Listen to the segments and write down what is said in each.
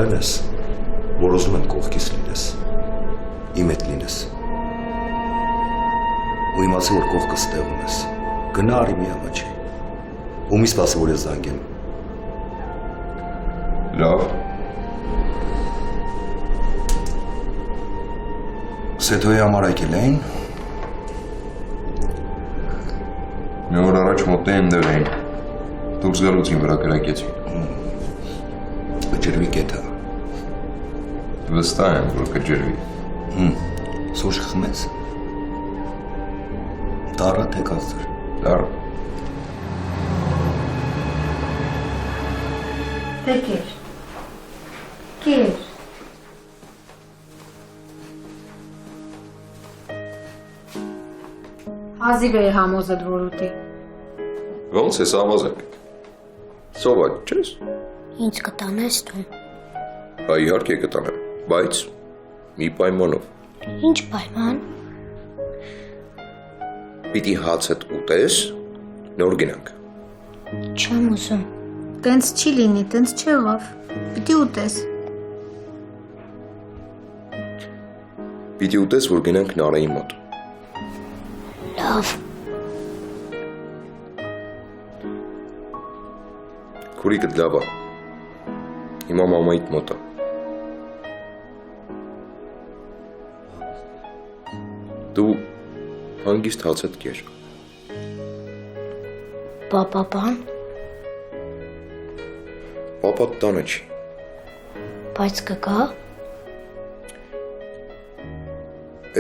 Նորեն ես, որ ուզում եմ կողքիս լինես, իմ հետ լինես, ու իմացի, որ կողքս տեղում ես, գնա արի մի ամաչի, ու մի սպասի, որ ես զանգեմ։ Լավ։ Սեթոյի համար եկել էին։ Մի օր առաջ մոտեն ընդեղ էին, դուրս գալուց իմ վրա կրակեցին։ Կջրվի կետա։ Վստահ եմ, որ կջրվի։ Սուշ խմեց։ Դառա թե կազդր։ Դառա։ Դե կեր։ Կեր։ Հազիվ է համոզդ որ ուտի։ Ոնց ես ավազակ։ Սովակ չես։ Ինչ կտանես դու։ Այ իհարկե կտանեմ, բայց մի պայմանով։ Ինչ պայման։ Պիտի հացդ ուտես, նոր գնանք։ Չեմ ուզում։ Տենց չի լինի, տենց չեղավ։ Պիտի ուտես։ Պիտի ուտես, որ գնանք Նարայի մոտ։ Լավ։ Քուրիկդ լավ է։ Հիմա մամայիդ մոտ է։ Դու հանգիստ հացդ կեր։ Պապապան, Պապատ տանը չի։ բայց կգա։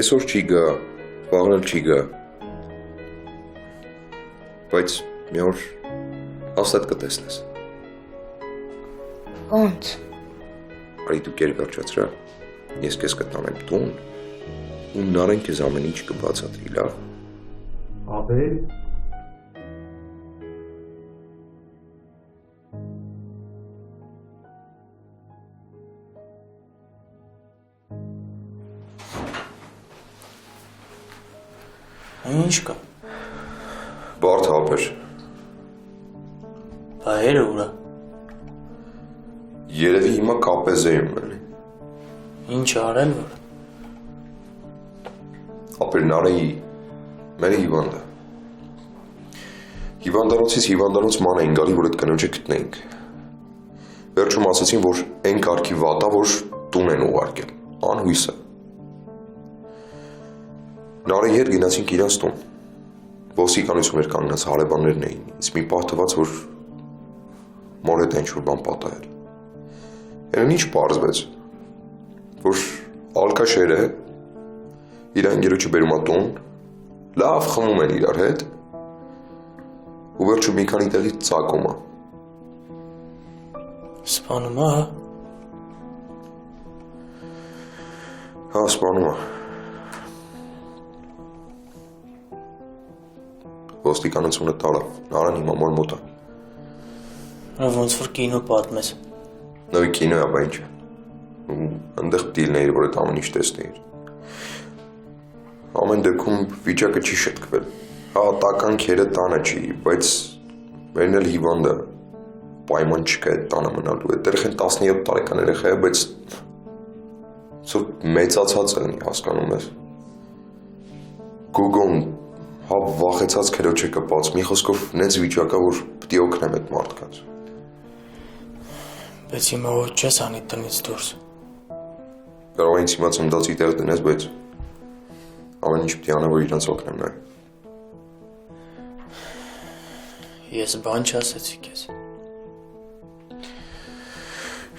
Այսօր չի գա, վաղն չի գա։ Բայց մի օր հաստատ կտեսնես։ Ոնց։ Արի դու կեր վերջացրա, ես քեզ կտանեմ տուն, ու Նարեն քեզ ամեն ինչ կբացատրի, լավ։ Աբել։ Ինչ կա։ Բարդ հապեր։ Բայերը ուրա։ Երևի հիմա կապեզեում էլի։ Ինչ արել որ։ Ապեր Նարեի մերը հիվանդը։ Հիվանդանոցից հիվանդանոց ման էին գալի, որ այդ կնոջը գտնեինք։ Վերջում ասացին, որ այն կարգի վատա, որ տուն են ուղարկել, անհույսը։ Նարեի հետ գնացինք իրանց տուն։ Ոստիկանություն էր կանգնած, հարևաններն էին, իսկ մի պահ թվաց, որ մոր հետ ինչ-որ բան պատահել։ Էն ինչ պարզվեց, որ ալկաշերը իր ընկերոջը բերում է տուն, լավ խմում են իրար հետ, ու վերջում մի քանի տեղից ծակում է։ Սպանում է, հա։ Հա, սպանում է։ Ոստիկանությունը տարավ, Նարան հիմա մոր մոտ է։ Ոնց որ կինո պատմես։ Նույն կինո է, բա ինչ։ Այնտեղ դիլներ, որ այդ ամեն ինչ տեսնեիր։ Ամեն դեպքում վիճակը չի շտկվել։ Հա, տական քերը տանը չի, բայց մերն էլ հիվանդը պայման չկա այդ տանը մնալու։ Այդ երեխան 17 տարեկան երեխա է, բայց ցո մեծացած է, հասկանում ես։ Գոգոն հա վախեցած քերոջ է կպած, մի խոսքով նենց վիճակա, որ պիտի օգնեմ այդ մարդկանց։ Բայց հիմա ոչ չես անի տնից դուրս։ Կարող է ինձ հիմա ծնդացի տեղ տնես, բայց ամեն ինչ պիտի անեմ, որ իրանց օգնեմ նայ։ Ես բան չասեցի քեզ։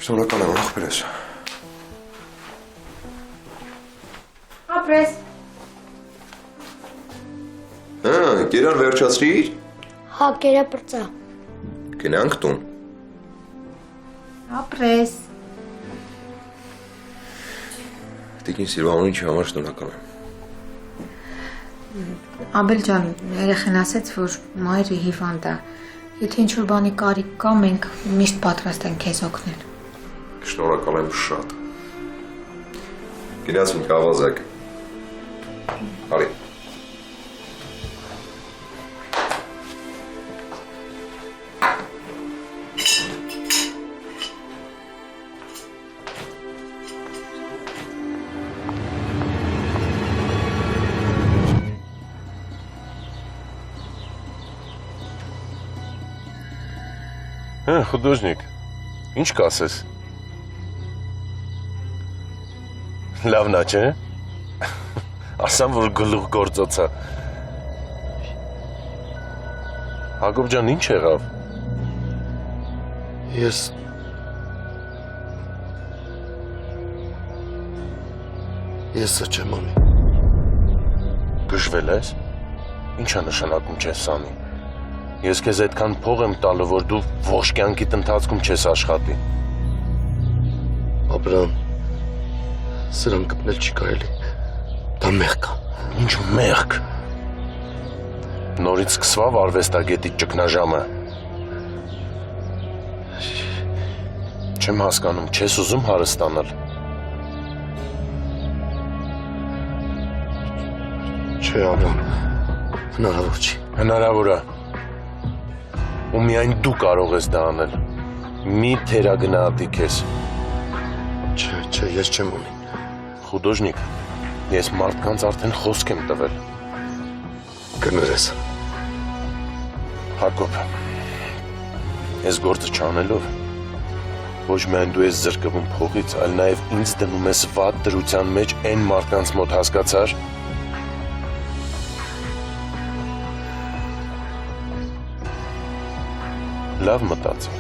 Շնորհակալ եմ, ախպերս։ Ապրես։ Հա, կերան վերջացրիր։ Հա, կերապրծա։ Գնանք տուն։ Ապրես։ Տիկին Սիրվանին համար շնորհակալ եմ։ Աբել ջան, երեխան ասեց, որ մայրը հիվանդ է։ Եթե ինչ-որ բանի կարիք կա, մենք միշտ պատրաստ ենք քեզ օգնել։ Շնորհակալ եմ շատ։ Գնացինք ավազակ։ Արի։ Խուդոժնիկ, ինչ կասես։ Լավնա չէ։ Ասամ, որ գլուխ գործոցա։ Հակոբ ջան, ինչ եղավ։ Ես չեմ անի։ Գժվել ես։ Ինչա նշանակում չես անի։ Ես քեզ այդքան փող եմ տալու, որ դու ողջ կյանքիդ ընթացքում չես աշխատի։ Աբրամ, սրան կպնել չի կարելի։ Դա մեղք է։ Ինչ մեղք։ Նորից սկսվավ արվեստագետի ճգնաժամը։ Չեմ հասկանում, չես ուզում հարստանալ։ Չէ, Աբրամ, հնարավոր չի։ Հնարավոր է։ Ու միայն դու կարող ես դա անել։ Մի թերագնահատի քեզ։ Չէ, ես չեմ անի։ Խուդոժնիկ, ես մարդկանց արդեն խոսք եմ տվել։ Կներես։ Հակոբ, ես գործը չանելով, ոչ միայն դու ես զրկվում փողից, այլ նաև ինձ դնում ես վատ դրության մեջ այն մարդկանց մոտ, հասկացար։ Լավ մտածի։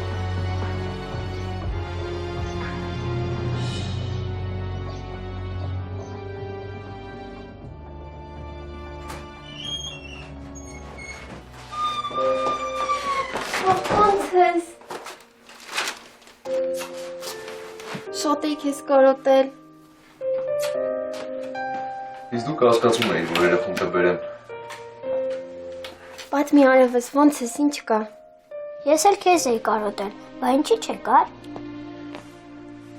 Ոնց ես։ Շատ էի քեզ կարոտել։ Իսկ դու կասկածում էիր, որ երեխուն կբերեմ։ Պատմի արևս, ոնց ես, ինչ կա։ Ես էլ քեզ էի կարոտել, բա ինչի չեկար։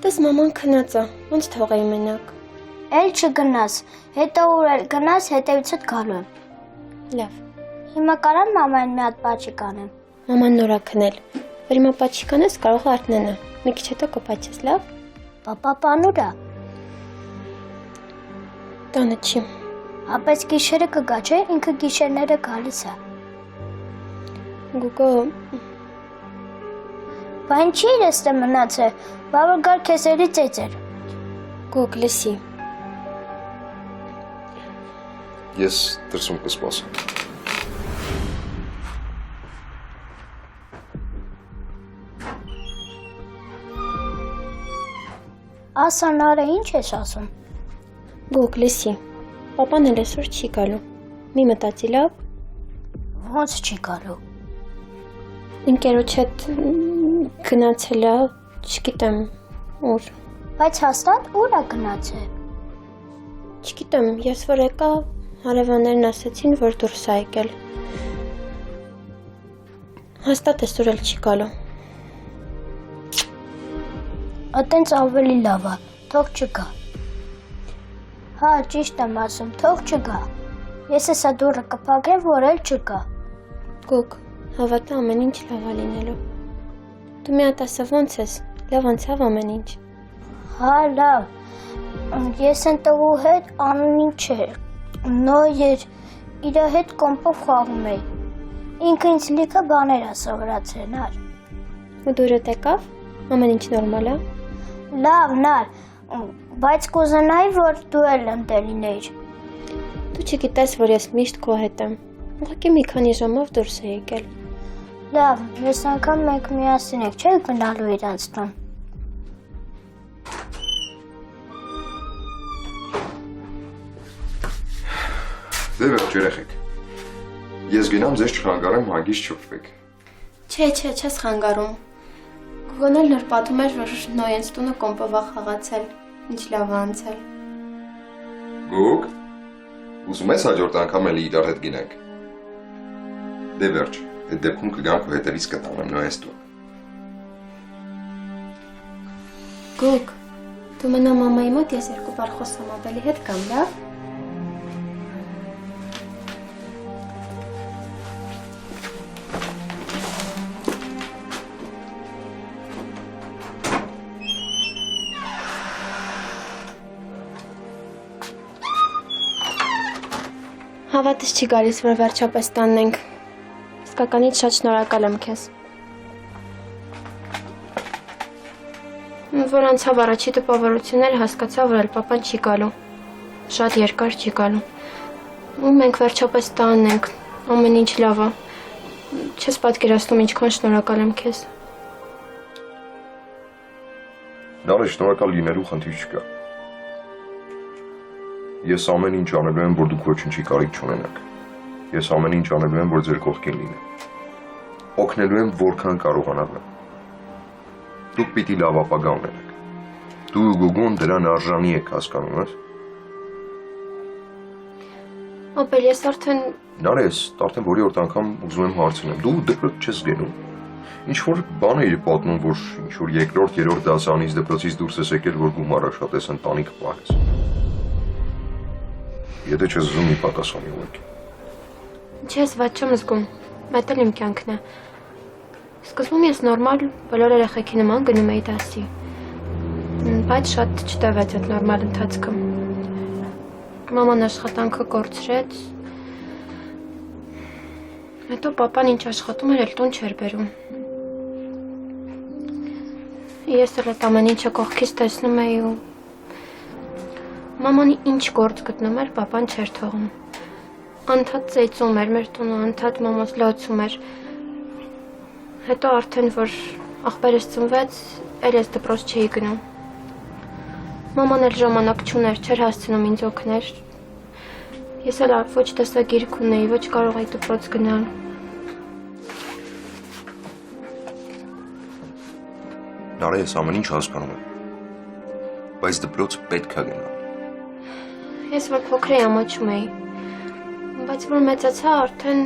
Տես մաման քնած է, ոնց թողեի մենակ։ Էլ չգնաս, հետո ուր էլ գնաս, հետևիցդ գալու եմ։ Լավ։ Հիմա կարան մամային մի հատ պաչիկ անեմ։ Մաման նոր է քնել։ Որ հիմա պաչիկ անես, կարող է արթնանա։ Մի քիչ հետո կպաչես, լավ։ Պապանուրա։ Տանը չի։ Ապես գիշերը կգա, չէ՞, ինքը գիշերները գալիս է։ Գուգո, Բա ինչի ես դե մնացել, բա որ գար քեզ էլի ծեծեր։ Գուգ, լսի։ Ես դրսում կսպասեմ։ Ասա Նարը, ինչ ես ասում։ Գուգ, լսի։ Պապան էլ այսօր չի գալու։ Մի մտածի, լավ։ Ոնց չի գալու։ Ընկերոջ հետ գնացել է, չգիտեմ ուր։ Բայց հաստատ ուր է գնացել։ Չգիտեմ, ես որ եկա, հարևաններն ասացին, որ դուրս է եկել։ Հաստատ այսօր էլ չի գալու։ Այտենց ավելի լավ է, թող չգա։ Հա, ճիշտ եմ ասում, թող չգա։ Ես էսա դուռը կփակեմ, որ էլ չգա։ Գուգ, հավատա ամեն ինչ լավ է լինելու։ Դու մի հատ ասա ոնց ես, լավ անցավ ամեն ինչ։ Հա, լավ։ Ես են տղու հետ անունին չէր։ Նոյեր իր հետ կոմպով խաղում էի։ Ինքը ինձ լիքը բաներ է սովորացրել, նար։ Ու դուրդ եկավ, ամեն ինչ նորմալ է։ Լավ, նար, բայց կուզենայի, որ դու էլ ընտեր լինեիր։ Դու չգիտես, որ ես միշտ քո հետ եմ։ Ուղղակի մի քանի ժամով դուրս է եկել։ Լավ, ես անգամ մենք միասին եք, չէ՞ գնալու իրանց տուն։ Դե վերջ երեխեք։ Ես գնամ ձեզ չխանգարեմ հագիստ չփվեք։ Չէ, չես խանգարում։ Գուգոն էլ նոր պատում էր, որ Նոյենց տունը կոմպով է խաղացել, ինչ լավ է անցել։ Գուգ, ուզում ես հաջորդ անգամ էլի իրար հետ գնանք։ Դե վերջ, այդ դեպքում կգանք ու հետևից կտանեմ Նոյենց տուն։ Գուգ, դու մնա մամայի մոտ, ես երկու բառ խոսամ ապելի հետ կամ, լավ։ Հավատս չի գալիս, որ վերջապես տաննենք։ Իսկականից շատ շնորհակալ եմ քեզ։ Որ անցավ առաջի տպավորությունները հասկացա, որ էլ papan չի գալու։ Շատ երկար չի գալու։ Ու մենք վերջապես տանն ենք, ամեն ինչ լավ է։ Չես պատկերացնում ինչքան շնորհակալ եմ քեզ։ Նարեկ, շնորհակալ լինելու խնդիր չկա։ Ես ամեն ինչ անելու եմ, որ դուք ոչինչի կարիք չունենաք։ Ես ամեն ինչ անելու եմ, որ ձեր կողքին լինեմ։ Օգնելու եմ, որքան կարողանամ։ Դուք պիտի լավ ապագա ունենաք։ Դու ու Գուգուն դրան արժանի եք, հասկանում ես։ Ապել ես արդեն Նարես, արդեն որի օրդ անգամ ուզում եմ հարցնեմ։ Դու դպրոց չես գնում։ Ինչ որ բան էիր պատմում, որ ինչ որ երկրորդ, երրորդ դասարանից դպրոցից դուրս ես եկել, որ գումար աշխատես, ընտանիք պահես։ Եթե չես ուզում, մի պատասխանի ուղղակի։ Չես ված չեմ զգում, դա էլ իմ կյանքն է։ Սկզբում ես նորմալ բոլոր երեխեքի նման գնում էի դասի, բայց շատ չտևեց այդ նորմալ ընթացքը։ Մաման աշխատանքը կորցրեց, հետո papan ինչ աշխատում էր, էլ տուն չէր բերում։ Ես էլ այդ ամեն ինչը կողքից տեսնում էի ու մաման ինչ գործ գտնում էր, papan չէր թողում։ Անդադ ծեծում էր մեր տունը, անդադ մամաս լացում էր։ Հետո արդեն որ աղբերս ծնվեց, էլ ես դպրոց չէի գնում։ Մաման էլ ժամանակ չուներ, չէր հասցնում ինձ օգներ։ Ես էլ ոչ տեսագիրք ունեի, ոչ կարող էի դպրոց գնալ։ Նարե, ես ամեն ինչ հասկանում եմ, բայց դպրոց պետք է գնալ։ Ես որ փոքր էի ամաչում էի, բայց որ մեծացա արդեն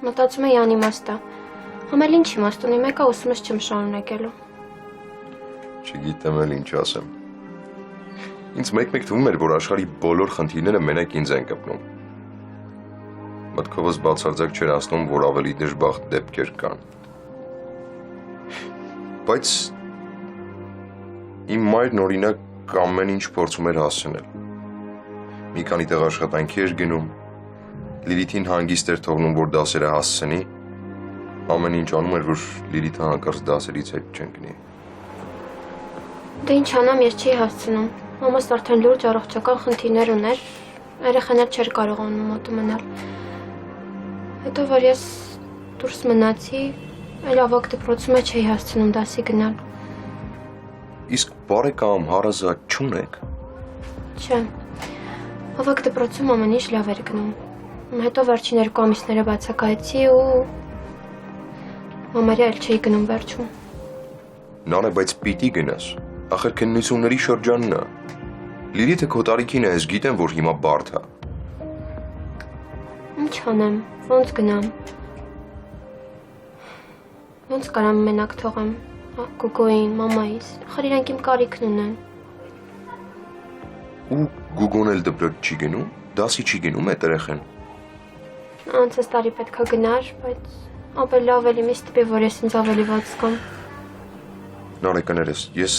մտածում էի անիմաստ է։ Համել ինչ իմաստ ունի, մեկը ուսումս չեմ շարունակելու։ Չգիտեմ էլ ինչ ասեմ։ Ինձ մեկ-մեկ թվում էր, որ աշխարհի բոլոր խնդիրները մենակ ինձ են կպնում։ Մտքովս բացարձակ չէր անցնում, որ ավելի դժբախտ դեպքեր կան։ Բայց իմ մայրն օրինակ ամեն ինչ փորձում էր հասցնել։ Մի քանի տեղ աշխատանքի էր գնում, Լիլիթին հանգիստ էր թողնում, որ դասերը հասցնի, ամեն ինչ անում էր, որ Լիլիթը հանկարծ դասերից հետ չընկնի։ Դե ինչ անամ, ես չի հասցնում։ Մամաս արդեն լուրջ առողջական խնդիրներ ուներ, երեխաներ չէր կարողանում մոտը մնալ։ Հետո որ ես դուրս մնացի, այլ ավագ դպրոցում չէի հասցնում դասի գնալ։ Իսկ բարեկամ հարազատ չունեք։ Չէ։ Ավագ դպրոցում ամեն ինչ լավ էր գնում։ Հետո վերջին 2 ամիսները բացակայեցի ու մամարի էլ չէի գնում վերջում։ Նարե, բայց պիտի գնաս։ Ախր քննությունների շրջանն է։ Լիլիթը քո տարիքին է, ես գիտեմ, որ հիմա բարդ է։ Ինչ անեմ, ոնց գնամ։ Ոնց կարամ մենակ թողեմ, Գուգոյին, մամայիս, ախր իրանք իմ կարիքն ունեն։ Ու Գուգոն էլ դպրոց չի գնում, դասի չի գնում այդ երեխան։ Անցած տարի պետք է գնար, բայց ապել լավ էլի մի ստիպի, որ ես ինձ ավելի ված զգամ։ Նարե, կներես, ես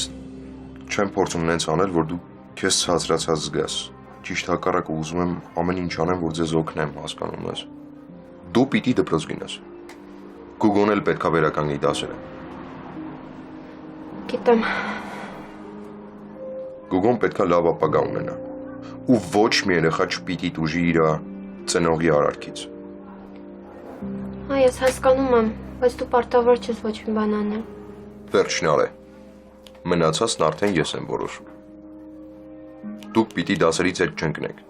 չեմ փորձում նենց անել, որ դու քեզ ցածրացած զգաս։ Ճիշտ հակառակը ուզում եմ ամեն ինչ անեմ, որ ձեզ օգնեմ, հասկանում ես։ Դու պիտի դպրոց գնաս։ Գուգոն էլ պետք է վերականգնի դասերը։ Գիտեմ։ Գուգոն պետք է լավ ապագա ունենա։ Ու ոչ մի երեխա չպիտի տուժի իր ծնողի արարքից։ Ես հասկանում եմ, բայց դու պարտավոր չես ոչ մի բան անել։ Վերջն արե։ Մնացածն արդեն ես եմ որոշում։ Դուք պիտի դասերից հետ չընկնեք։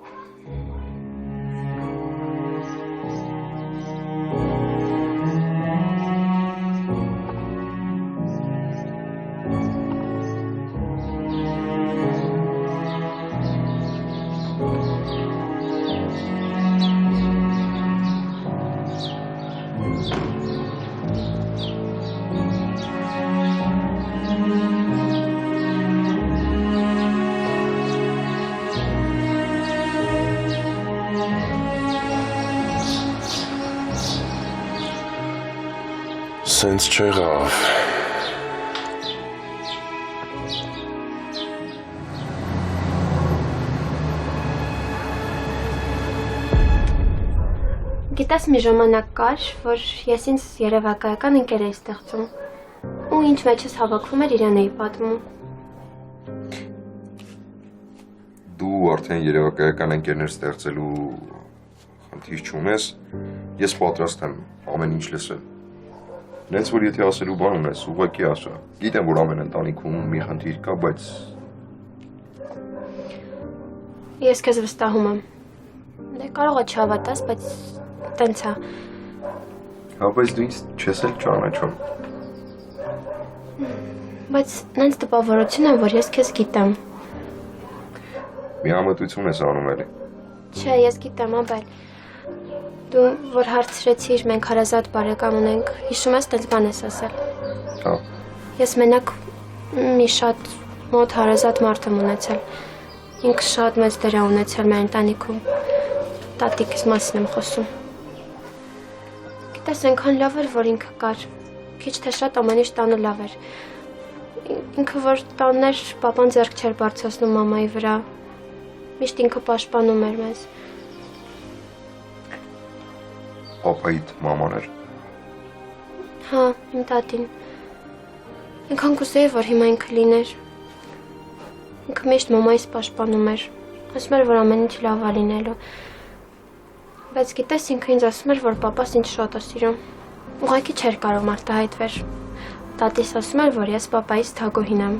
Սենց չեղավ։ Գիտես մի ժամանակ կար, որ ես ինձ երևակայական ընկեր էի ստեղծում։ ու ինչ մեջս հավաքվում էր իրան էի պատմում։ Դու արդեն երևակայական ընկերներ ստեղծելու խնդիր չունես, ես պատրաստ եմ ամեն ինչ լսել։ Նենց որ եթե ասելու բան ունես, ուղղակի ասա։ Գիտեմ, որ ամեն ընտանիքում մի խնդիր կա, բայց Ես քեզ վստահում եմ։ Դե կարող է չհավատաս, բայց տենց է։ հա, բայց դու ինձ չես էլ ճանաչում։ Բայց նենց տպավորություն է, որ ես քեզ գիտեմ։ Միամտություն ես անում էլի։ Չէ, ես գիտեմ, ապել։ Դու որ հարցրեցիր, մենք հարազատ բարեկամ ունենք, հիշում ես տենց բան ես ասել։ Հա։ Ես մենակ մի շատ մոտ հարազատ մարդ եմ ունեցել։ Ինքը շատ մեծ դեր է ունեցել մեր ընտանիքում։ Տատիկիս մասին եմ խոսում։ Գիտես, այնքան լավ էր, որ ինքը կար։ Քիչ թե շատ ամեն ինչ տանը լավ էր։ Ինքը որ տանն էր, պապան ձեռք չէր բարձրացնում մամայի վրա։ Միշտ ինքը պաշտպանում էր մեզ։ Պապայիդ մաման էր։ Հա, իմ տատին։ Ինքան կուզեի, որ հիմա ինքը լիներ։ Ինքը միշտ մամայիս պաշտպանում էր։ Ասում էր, որ ամեն ինչ լավ է լինելու։ Բայց գիտես, ինքը ինձ ասում էր, որ պապաս ինձ շատ է սիրում։ Ուղղակի չէր կարող մարտահայտվել։ Տատիս ասում էր, որ ես պապայիս թագուհին եմ։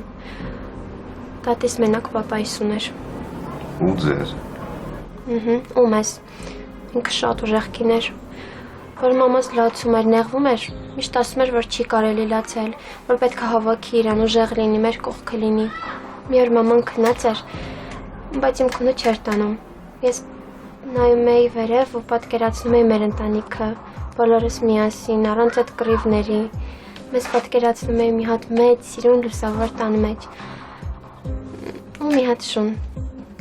Տատիս մենակ պապայիս ուներ։ Ու ձեզ։ Ու մեզ։ Ինքը շատ ուժեղ կին էր։ Որ մամաս լացում էր, նեղվում էր, միշտ ասում էր, որ չի կարելի լացել, որ պետք է հավաքի իրան, ուժեղ լինի, մեր կողքը լինի։ Մի օր մաման քնած էր, բայց իմ քունը չէր տանում։ Ես նայում էի վերև ու պատկերացնում էի մեր ընտանիքը, բոլորս միասին, առանց այդ կռիվների։ Մեզ պատկերացնում էի մի հատ մեծ սիրուն լուսավոր տան մեջ։ Ու մի հատ շուն։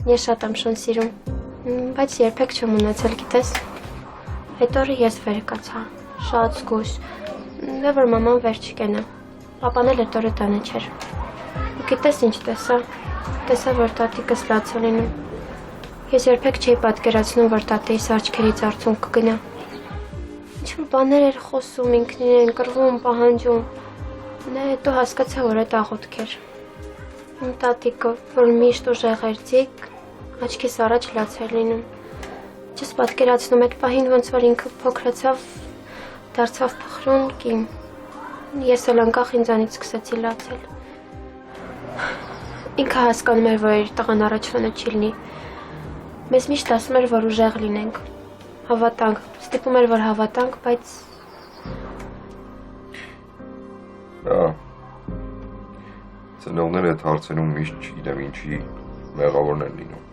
Ես շատ եմ շուն սիրում, բայց երբեք չեմ ունեցել, գիտես։ Այդ օրը ես վեր կացա, շատ զգուշ, դե որ մաման վեր չկենա, պապան էլ այդ օրը տանը չէր։ Ու գիտես ինչ տեսա, տեսա, որ տատիկս լաց է լինում։ Ես երբեք չէի պատկերացնում, որ տատեիս աչքերից արցունք կգնա։ Ինչ-որ բաներ էր խոսում, ինքն իրեն կռվում, պահանջում։ Դե հետո հասկացա, որ այդ աղոթք էր։ Իմ տատիկը, որ միշտ ուժեղ էր ձիգ, աչքիս առաջ լաց էր լինում։ Չես պատկերացնում այդ պահին, ոնց որ ինքը փոքրացավ, դարձավ փխրուն կին։ Ես էլ անկախ ինձանից սկսեցի լացել։ Ինքը հասկանում էր, որ իր տղան առաջվանը չի լինի։ Մեզ միշտ ասում էր, որ ուժեղ լինենք, հավատանք, ստիպում էր, որ հավատանք, բայց… Հա, ծնողները այդ հարցերում միշտ չգիտեմ ինչի մեղավորն են լինում։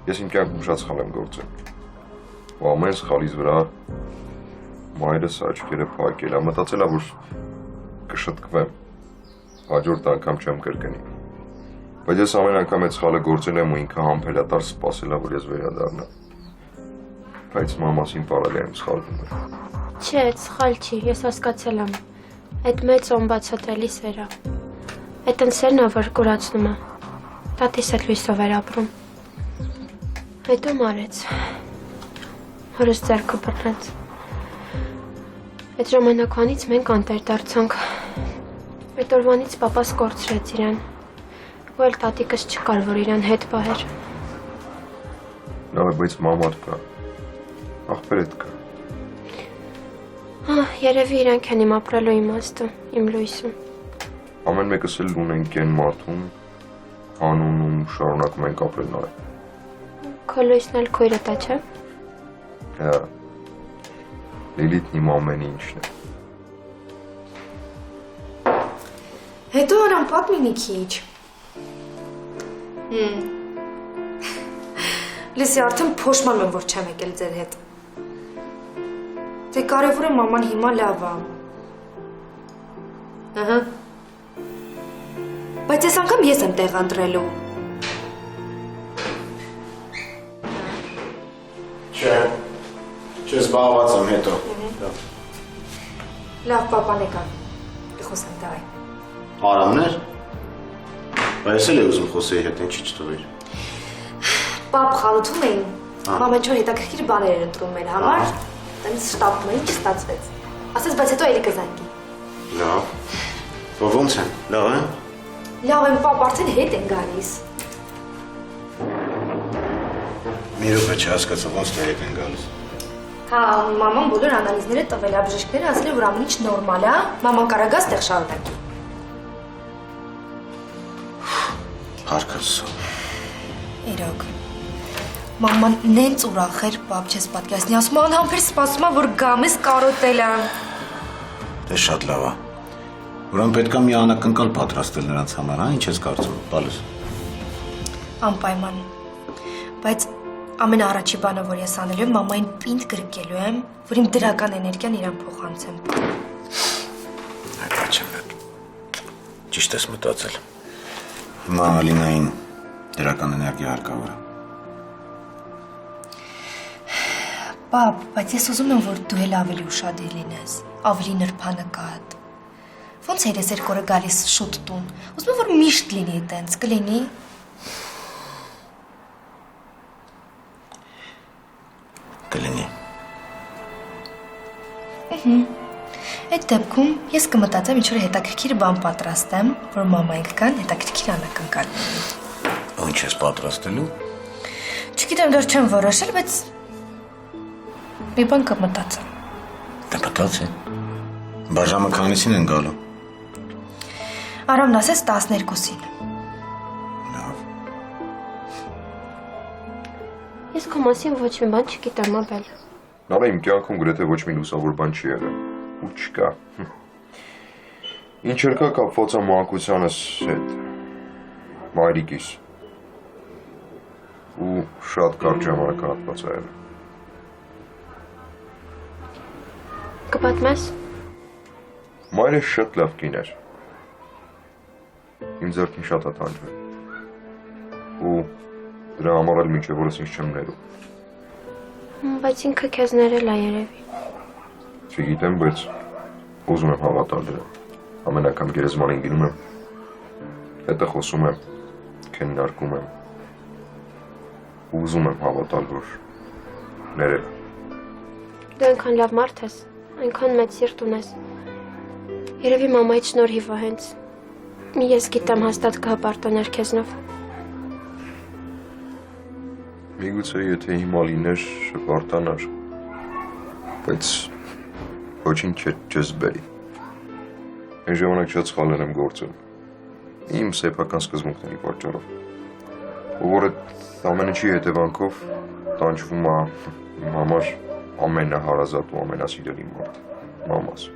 Ես իմ կյանքում շատ սխալ եմ գործել։ Ու ամեն սխալից վրա մայրս աչքերը փակել է, մտածել է, որ կշտկվեմ, հաջորդ անգամ չեմ կրկնի։ Բայց ես ամեն անգամ այդ սխալը գործել եմ ու ինքը համբերատար սպասել է, որ ես վերադառնամ։ Բայց մամասին պարագայում սխալվում է։ Չէ, այդ սխալ չի, ես հասկացել եմ։ Այդ մեծ օմբացատրելի սերը։ Այդ ընսերն է, որ կուրացնում է։ Տատիս այդ լույսով էր ապրում։ Հետո մարեց, հորս ձեռքը բռնեց։ Այդ ժամանակվանից մենք անտեր դարձանք։ Այդ օրվանից պապաս կորցրեց իրան, ու էլ տատիկս չկար, որ իրան հետ պահեր։ Լավ է, բայց մամատ կա, աղբերդ կա։ Երևի իրանք են իմ ապրելու իմաստը, իմ լույսում։ Ամեն մեկս էլ ունենք են մարդում, հանունում շարունակում ենք ապրել նաև։ Քո լույսն էլ քույրդ է, չէ՞։ Հա, Լիլիթն իմ ամեն ինչն է։ Հետո նրան պատմի մի քիչ։ Լսի, արդեն փոշմանում եմ, որ չեմ եկել ձեր հետ։ Դե կարևոր է մաման հիմա լավ է։ Ահա։ Բայց այս անգամ ես եմ տեղադրելու։ Չէ, զբաղված եմ հետո։ Լավ, պապան եկան, կխոսեմ դա է։ Արամներ, բայց էլ է ուզում խոսեի հետ, ինչի չտվիր։ Պապ խանութում էին, մամեն չոր հետաքրքիր բաներ էր ընտրում մեր համար, տենց շտապում էին, չստացվեց։ Ասես, բայց հետո էլի կզանգի։ Լավ։ Ո՞նց են։ Լավ են։ Լավ եմ, պապ, արդեն հետ են գալիս։ Մի րոպե չհասկացա, ոնց թե հետ են գալիս։ Հա, մաման բոլոր անալիզները տվել է, բժիշկները ասել է, որ ամեն ինչ նորմալ է, մաման կարա գա ստեղ շարունակի։ Հարկասու։ Իրոք։ Մաման նենց ուրախ էր, պապ չես պատկերացնի, ասում է անհամբեր սպասում է, որ գամ ես կարոտել է։ Դե շատ լավ է։ Ուրեմն պետք է մի անակնկալ պատրաստել նրանց համար, հա, ինչ ես կարծում, բալես։ Անպայման։ Բայց ամենաառաջի բանը, որ ես անելու եմ, մամային պինդ գրկելու եմ, որ իմ դրական էներգիան իրան փոխանցեմ։ Այդա չեմ հետ։ Ճիշտ ես մտածել։ Հիմա Ալինային դրական էներգիա հարկավոր է։ Պապ, բայց ես ուզում եմ, որ դու էլ ավելի ուշադիր լինես, ավելի նրբանկատ։ Ոնց էր ես երկորը գալիս շուտ տուն։ Ուզում եմ, որ միշտ լինի այտենց, կլինի։ Կլինի։ Այդ դեպքում ես կմտածեմ ինչ-որ հետաքրքիր բան պատրաստեմ, որ մամային կգան հետաքրքիր անակնկալ։ Ինչ ես պատրաստելու։ Չգիտեմ, դեռ չեմ որոշել, բայց մի բան կմտածեմ։ Դե մտածի։ Բաժամը քանիսին են գալու։ Արամն ասեց 12-ին։ Լավ։ Ես քո մասին ոչ մի բան չգիտեմ, ապել։ Նարը իմ կյանքում գրեթե ոչ մի լուսավոր բան չի եղել։ Ու չկա։ Ինչ երկա կապված է մանկությանս հետ։ Մայրիկիս։ Ու շատ կարճ ժամանակահատված է եղել։ Կպատմես։ Մայրս շատ լավ կին էր։ Իմ ձեռքին շատ է տանջվել։ Ու դրա համար էլ մինչև որս ինձ չեմ ներում։ Բայց ինքը քեզ ներել է երևի։ Չգիտեմ, բայց ուզում եմ հավատալ դրան։ Ամեն անգամ գերեզմանին գնում եմ, հետը խոսում եմ, քննարկում եմ։ Ուզում եմ հավատալ, որ ներել է։ Դու այնքան լավ մարդ ես, այնքան մեծ սիրտ ունես։ Երևի մամայից շնորհիվ է հենց։ Ես գիտեմ հաստատ կհպարտանար քեզնով։ Միգուցե եթե հիմա լիներ շպարտանար, բայց ոչինչ չես բերի։ Այն ժամանակ շատ սխալներ եմ գործել, իմ սեփական սկզբունքների պատճառով, որ այդ ամեն ինչի հետևանքով տանջվում է իմ համար ամենահարազատ ու ամենասիրելի մարդ, մամաս։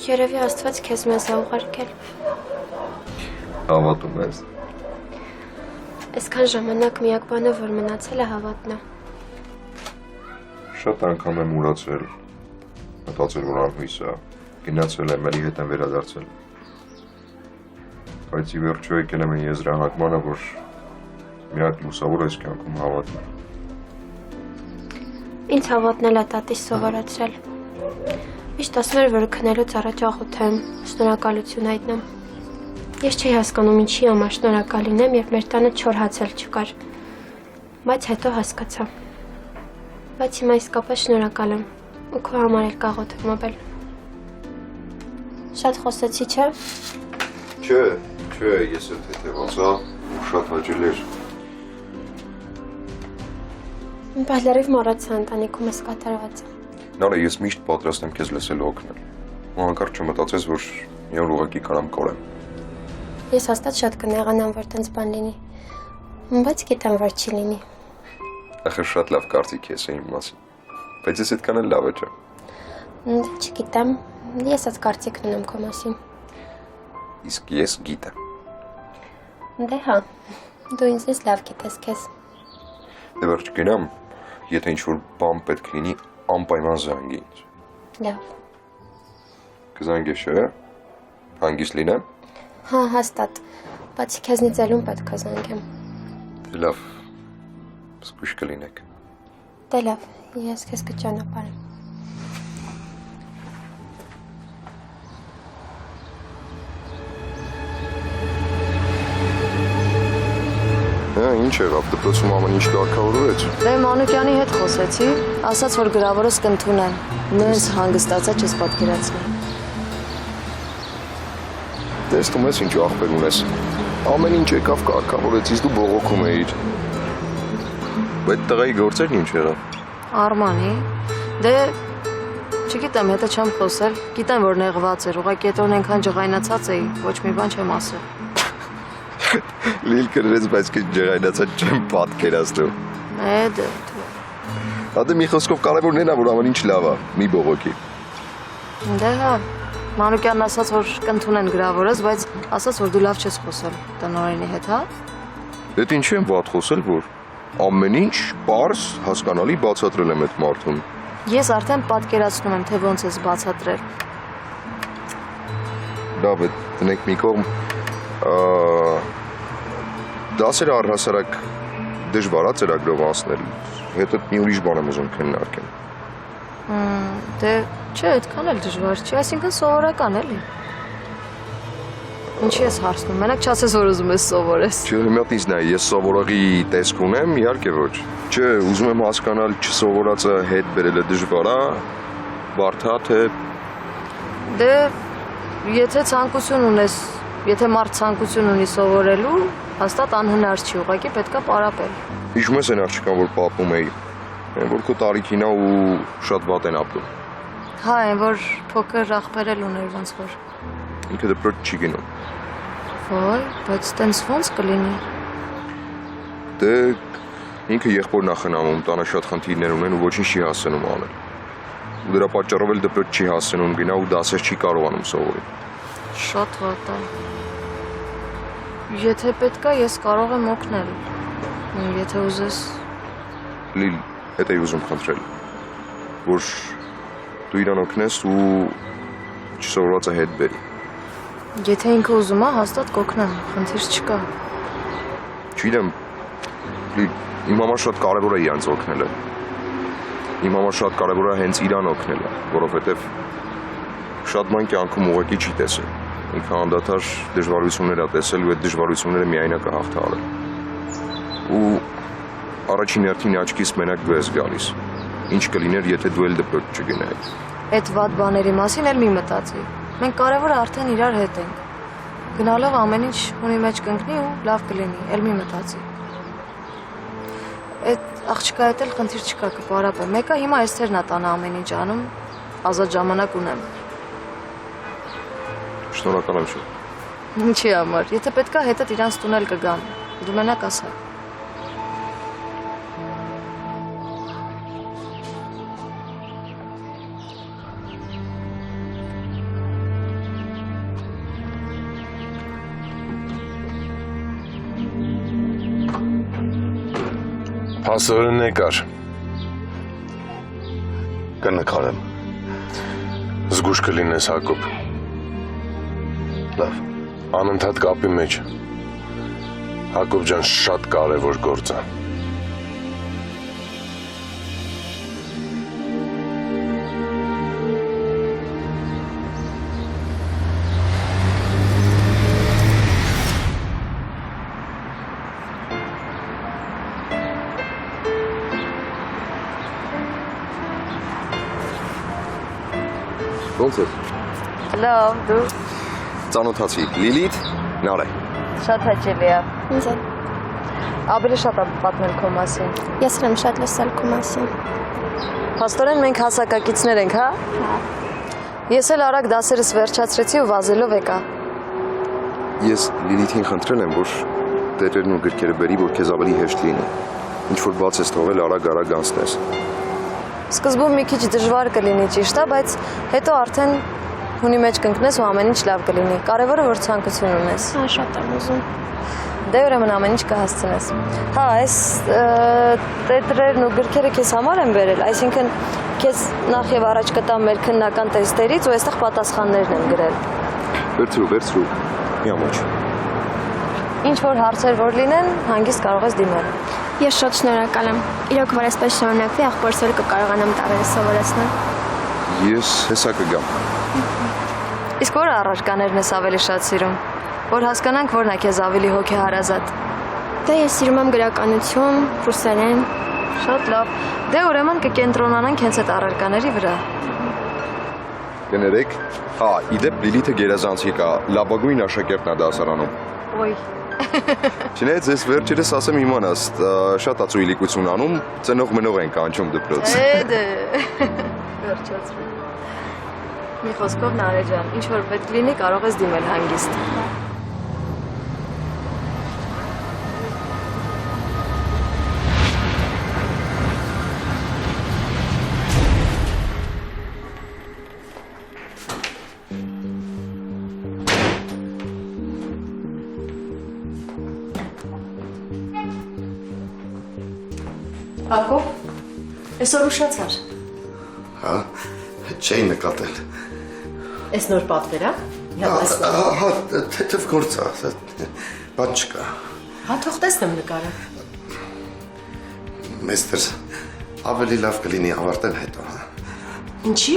Երևի Աստված քեզ մեզ է ուղարկել։ Հավատում ես։ Այսքան ժամանակ միակ բանը, որ մնացել է հավատն է։ Շատ անգամ եմ ուրացել, մտածել, որ անհույս է, գնացել եմ, էլի հետ եմ վերադարձել։ Բայց ի վերջո եկել եմ այն եզրահանգմանը, որ միակ լուսավոր այս կյանքում հավատն է։ Ինձ հավատն էլ է տատիս սովորացրել։ Միշտ ասում էր, որ քնելուց առաջ աղոթեմ, շնորհակալություն հայտնեմ։ Ես չէի հասկանում ինչի համար շնորհակալ լինեմ, երբ մեր տանը չոր հաց էլ չկար։ Բայց հետո հասկացա։ Բայց հիմա իսկապես շնորհակալ եմ, ու քո համար էլ կաղոթեմ, ապել։ Շատ խոսեցի, չէ՞։ Չէ, ես էլ հետևացա, ու շատ հաճել էր։ Բայց լրիվ մոռացա ընտանիքում ես կատարվածը։ Նարը ես միշտ պատրաստ եմ քեզ լսելու օգնել։ Ու հանկարծ չմտածես, որ մի օր ուղղակի կարամ կորեմ։ Ես հաստատ շատ կնեղանամ, որ տենց բան լինի, բայց գիտեմ, որ չի լինի։ Ախր շատ լավ կարծիք ես իմ մասին, բայց ես այդքան էլ լավ է, չէ։ Չգիտեմ, ես այդ կարծիքն ունեմ քո մասին։ Իսկ ես գիտեմ։ Դե հա, դու ինձնից լավ գիտես քեզ։ Դե վերջ գնամ, եթե ինչ-որ բան պետք լինի, անպայման զանգի ինձ։ Լավ։ Կզանգես, չէ՞։ Հանգիստ լինեմ։ Հա, հաստատ, բացի քեզնից ելուն պետք է զանգեմ։ Դե լավ, զգույշ կլինեք։ Դե լավ, ես քեզ կճանապարհեմ։ Ինչ եղավ, դպրոցում ամեն ինչ կարգավորվեց։ Դե Մանուկյանի հետ խոսեցի, ասաց, որ գրավորս կընդունեն, նենց հանգստացա չես պատկերացնի։ Տեսնում ես ինչ աղբեր ունես։ Ամեն ինչ եկավ կարգավորեցից դու բողոքում էիր։ Այդ տղայի գործերն ինչ եղավ։ Արմանի, դե չգիտեմ, հետը չեմ խոսել, գիտեմ, որ նեղված էր, ուղղակի հետո այնքան ջղայնացած էի, ոչ մի բան չեմ ասել։ Լիլքը նրեց, բայց քիչ ջղայնացած չեմ պատկերացնում։ Դե։ Հա դե մի խոսքով կարևորն էն է, որ ամեն ինչ լավ է, մի բողոքի։ Դե հա, Մանուկյանն ասաց, որ կընդունեն գրավորս, բայց ասաց, որ դու լավ չես խոսել տնօրենի հետ, հա։ Էդ ինչի եմ վատ խոսել, որ ամեն ինչ պարզ, հասկանալի բացատրել եմ այդ մարդուն։ Ես արդեն պատկերացնում եմ, թե ոնց ես բացատրել։ Լավ է, տնենք մի կողմ, դասերը առհասարակ դժվար է ծրագրով անցնել, հետը մի ուրիշ բան եմ ուզում քննարկել։ Դե չէ, այդքան էլ դժվար չի, այսինքն սովորական էլի։ Ինչի ես հարցնում, մենակ չասես, որ ուզում ես սովորես։ Չէ, հիմա ինձ նայ, ես սովորողի տեսք ունեմ, իհարկե ոչ։ Չէ, ուզում եմ հասկանալ չսովորածը հետ բերելը դժվար է, բարդ է, թե Դե եթե ցանկություն ունես, եթե մարդ ցանկություն ունի սովորելու, հաստատ անհնար չի, ուղղակի պետքա պարապել։ Հիշում ես այն աղջկան, որ պատմում էի, որ քո տարիքին է ու շատ վատ են ապրում։ Հա, այն որ փոքր աղբեր ուներ ոնց որ։ Ինքը դպրոց չի գնում։ Ոայ, բայց տենց ոնց կլինի։ Դե ինքը եղբորն է խնամում, տանը շատ խնդիրներ ունեն ու ոչինչ չի հասցնում անել։ Ու դրա պատճառով էլ դպրոց չի հասցնում գնա ու դասեր չի կարողանում սովորել։ Շատ վատ է։ Եթե պետքա, ես կարող եմ օգնել։ Եթե ուզես։ Լիլ, հետ էի ուզում խնդրել, որ դու իրան օգնես ու չսովորվածը հետ բերի։ Եթե ինքը ուզում է, հաստատ կօգնեմ, խնդիր չկա։ Չգիտեմ, Լիլ, իմ համար շատ կարևոր է իրանց օգնելը։ Իմ համար շատ կարևոր է հենց իրան օգնելը, որովհետև շատ բան կյանքում ուղղակի չի տեսել։ Ինքը անդադար դժվարություններ է տեսել ու այդ դժվարությունները միայն է կհաղթահարել։ Ու առաջին հերթին աչքիս մենակ դու ես գալիս։ Ինչ կլիներ, եթե դու էլ դպրոց չգնայիր։ Այդ վատ բաների մասին էլ մի մտածի։ Մենք կարևորը արդեն իրար հետ ենք։ Գնալով ամեն ինչ ունի մեջ կընկնի ու լավ կլինի, էլ մի մտածի։ Այդ աղջկա հետ էլ խնդիր չկա, կպարապեմ։ Մեկը հիմա Էսթերն է տանը ամեն ինչ անում, ազատ ժամանակ ունեմ։ Շնորհակալ եմ շատ։ Ինչի համար, եթե պետքա հետդ իրանց տուն էլ կգամ, դու մենակ ասա։ Փաստորեն նկար։ Կնկարեմ։ Զգուշ կլինես, Հակոբ։ Լավ։ Անընդհատ կապի մեջ։ Հակոբ ջան, շատ կարևոր գործ է։ Ոնց է։ Լավ, դու Ծանոթացի, Լիլիթ, Նարե։ շատ հաճելի է։ Ինձ է։ Ավելի շատ է պատմել քո մասին։ Ես եմ շատ լսել քո մասին։ Փաստորեն մենք հասակակիցներ ենք, հա։ Ես էլ արագ դասերս վերջացրեցի ու վազելով եկա։ Ես Լիլիթին խնդրել եմ, որ տերերն ու գրքերը բերի, որ քեզ ավելի հեշտ լինի։ Ինչ որ բաց ես թողել, արագ անցնես։ Սկզբում մի քիչ դժվար կլինի, ճիշտ է, բայց հետո արդեն հունի մեջ կընկնես ու ամեն ինչ լավ կլինի։ Կարևորը որ ցանկություն ունես։ Հա, շատ եմ ուզում։ Դե ուրեմն ամեն ինչ կհասցնես։ Հա, այս տետրերն ու գրքերը քեզ համար եմ բերել, այսինքն քեզ նախ եւ առաջ կտամ մեր քննական տեստերից ու այստեղ պատասխաններն եմ գրել։ Վերցրու, մի ամոչ։ Ինչ որ հարցեր որ լինեն, հանգիստ կարող ես դիմել։ Ես շատ շնորհակալ եմ։ Իրոք որ այսպես շարունակվի, աղբորս էլ կկարողանամ տարերը սովորեցնել։ Ես հեսա կգամ։ Իսկ որը առարկաներն ես ավելի շատ սիրում, որ հասկանանք որն է քեզ ավելի հոգեհարազատ։ Դե ես սիրում եմ գրականություն, ռուսերեն։ Շատ լավ։ Դե ուրեմն կկենտրոնանանք հենց այդ առարկաների վրա։ Կներեք։ Հա, իդեպ Լիլիթը գերազանցիկ է, լավագույն աշակերտն է դասարանում։ Ոյ։ Չնայած ես վերջերս ասեմ իմանաս, շատ ածուիլիկություն անում, ծնող մնող են կանչում դպրոց։ Դե։ Վերջացրու։ Մի խոսքով Նարե ջան, ինչ որ պետք լինի, կարող ես դիմել հանգիստ։ Հակոբ, այսօր ուշացար։ Հա, չէի նկատել։ Այս նոր պատվեր, Հա, թեթև գործ է, բան չկա։ Հա, թող տեսնեմ նկարը։ Մեստր, ավելի լավ կլինի ավարտեն հետո, հա։ Ինչի՞։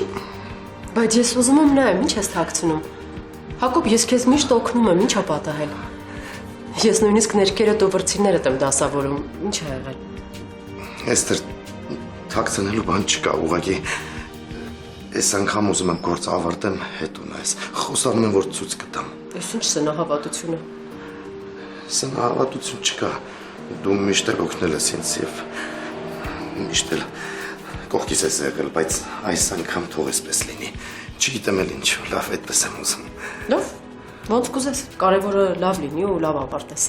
Բայց ես ուզում եմ նայեմ, ինչ ես թաքցնում։ Հակոբ, ես քեզ միշտ օգնում եմ, ինչ ա պատահել։ Ես նույնիսկ ներկերդ ու վրձիններդ եմ դասավորում, ինչ ա եղել։ Մեստր, թաքցնելու բան չկա, ուղղակի այս անգամ ուզում եմ գործ ավարտեմ, հետո նայես։ Խոսանում եմ, որ ցույց կտամ։ Այս ինչ սնահավատություն է։ Սնահավատություն չկա։ Դու միշտ էլ օգնել ես ինձ եւ միշտ էլ կողքիս ես եղել, բայց այս անգամ թող էսպես լինի։ Չգիտեմ էլ ինչ, լավ, այդպես եմ ուզում։ Լավ, ոնց կուզես, կարևորը լավ լինի ու լավ ավարտես։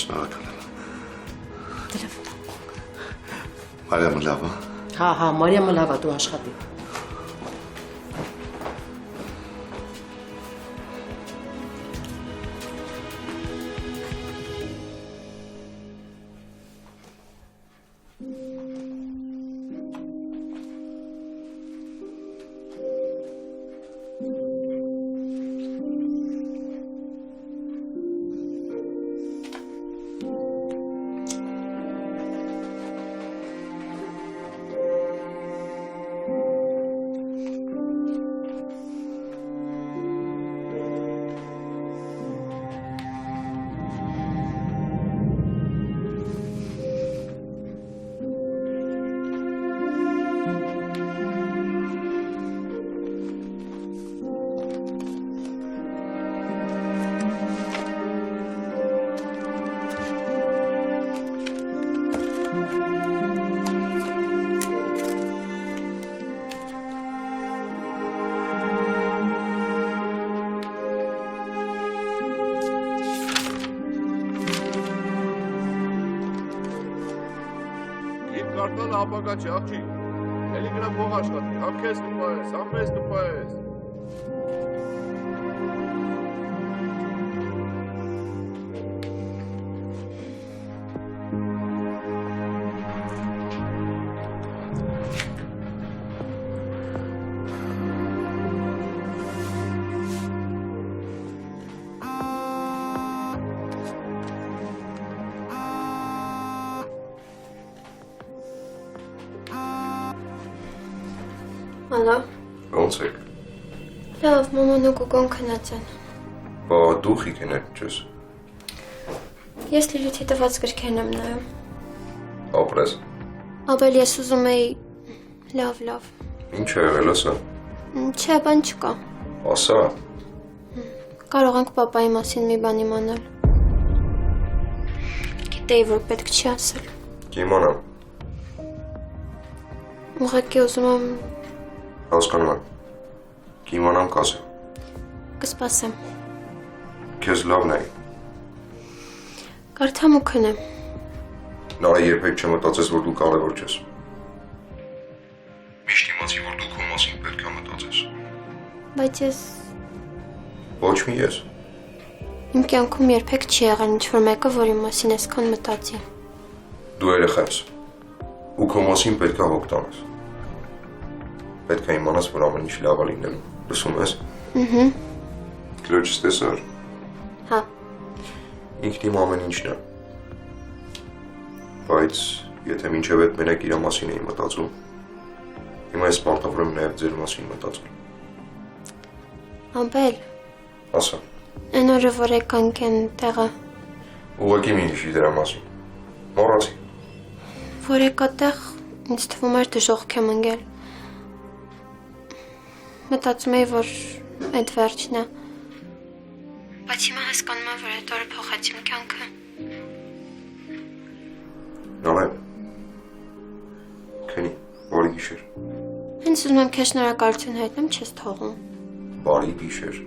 Շնորհակալ եմ։ Դե լավ։ Մարիամը լավ է։ Հա, Մարիամը լավ է, դու աշխատի։ Կարտալ ապագա չի, աղջիկ։ Էլի գնա փող աշխատի, համ քեզ կպայես, համ մեզ կպայես։ Ալո։ Ոնց եք։ Լավ, մաման ու գոգոն քնած են։ Բա դու խիքն ես։ Ես Լիլիթի տված գրքերն եմ նայում։ Ապրես։ Ապել ես ուզում էի լավ։ Ինչ է եղել ասա։ Չէ, բան չկա։ Ասա։ Կարող ենք պապայի մասին մի բան իմանալ։ Գիտեի, որ պետք չի ասել։ Կիմանամ։ Ուղղակի ուզում եմ Հասկանում եմ։ Կիմանամ կասեմ։ կսպասեմ։ Քեզ լավն է։ Կարդամ ու քնեմ։ Նարը երբեք չմտածես, որ դու կարևոր ես։ Միշտ իմացի, որ դու քո մասին պետք է մտածես։ Բայց ես Ոչ մի ես։ իմ կյանքում երբեք չի եղել ինչ-որ մեկը, որի մասին այսքան մտածի։ Դու երեխա ես։ Ու քո մասին պետք է հոգ տանես։ Պետք է իմանաս, որ ամեն ինչ լավ է լինելու։ Լսում ես։ Քլոջս տեսար։ Հա։ Ինքն իմ ամեն ինչն է։ Բայց եթե մինչև այդ մենակ իր մասին էի մտածում, հիմա ես պարտավոր եմ նաև ձեր մասին մտածել։ Ամպել։ Ասա։ Այն օրը, որ եկանք են տեղը։ Ուղղակի մի հիշի դրա մասին։ Մոռացի։ Որ եկա տեղ, ինձ թվում էր դժոխք եմ ընկել։ մտածում էի, որ այդ վերջն է։ Բայց հիմա հասկանում եմ, որ այդ օրը փոխեց իմ կյանքը։ Նավե, քենի, բարի գիշեր։ Հենց ուզում եմ քեզ շնորհակալություն հայտնեմ, չես թողում։ Բարի գիշեր։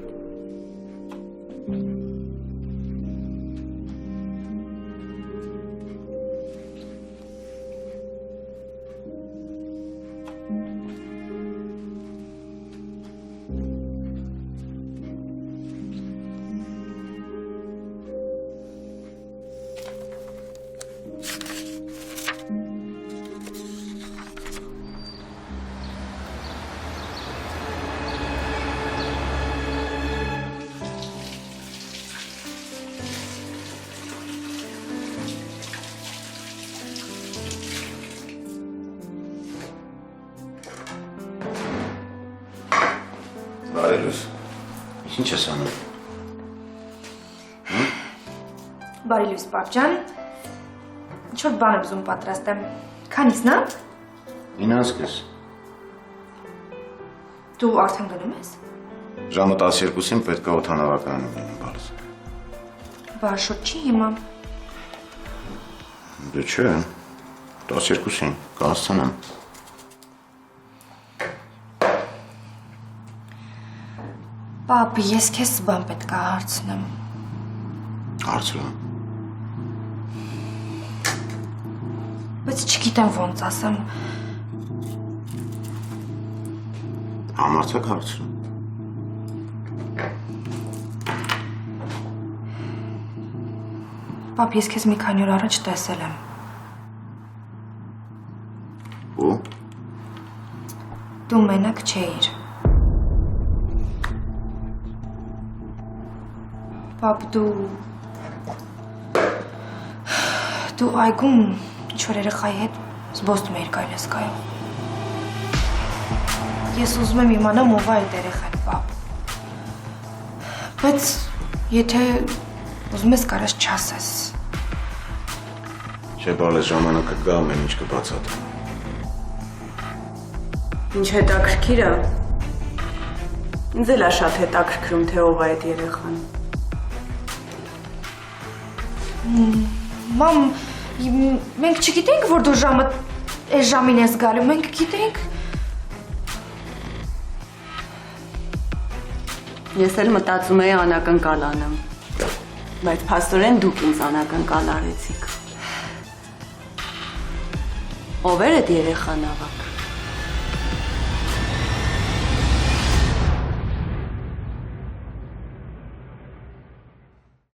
Բարելուս, ինչ ես անում։ Բարի լույս, պապ ջան։ Ինչ-որ բան եմ ուզում պատրաստեմ։ Քանիսն է։ 9:30։ Դու արդեն գնում ես։ Ժամը 12-ին պետք է օդանավականում լինեմ բալս։ Բար շուտ չի հիմա։ Դե չէ, 12-ին, կհասցնեմ։ Պապ, ես քեզ բան պետք է հարցնեմ։ Հարցրու։ Բայց չգիտեմ ոնց ասեմ։ Համարձակ հարցրու։ Պապ, ես քեզ մի քանի օր առաջ տեսել եմ։ Ու։ Դու մենակ չէիր։ Պապ, դու այգում ինչ-որ երեխայի հետ զբոսնում էիր գայլեսկայով։ Ես ուզում եմ իմանամ ով է այդ երեխան, պապ։ Բայց եթե ուզում ես կարաս չասես։ Չէ, բալես ժամանակը գա ամեն ինչ կբացատրեմ։ Ինչ հետաքրքիր է։ Ինձ էլ է շատ հետաքրքրում, թե ով է այդ երեխան։ Մամ, մենք չգիտենք, որ դու ժամը այս ժամին ես գալու, մենք գիտենք։ Ես էլ մտածում էի անակնկալ անեմ, բայց փաստորեն դուք ինձ անակնկալ արեցիք։ Ով էր այդ երեխան ավակ։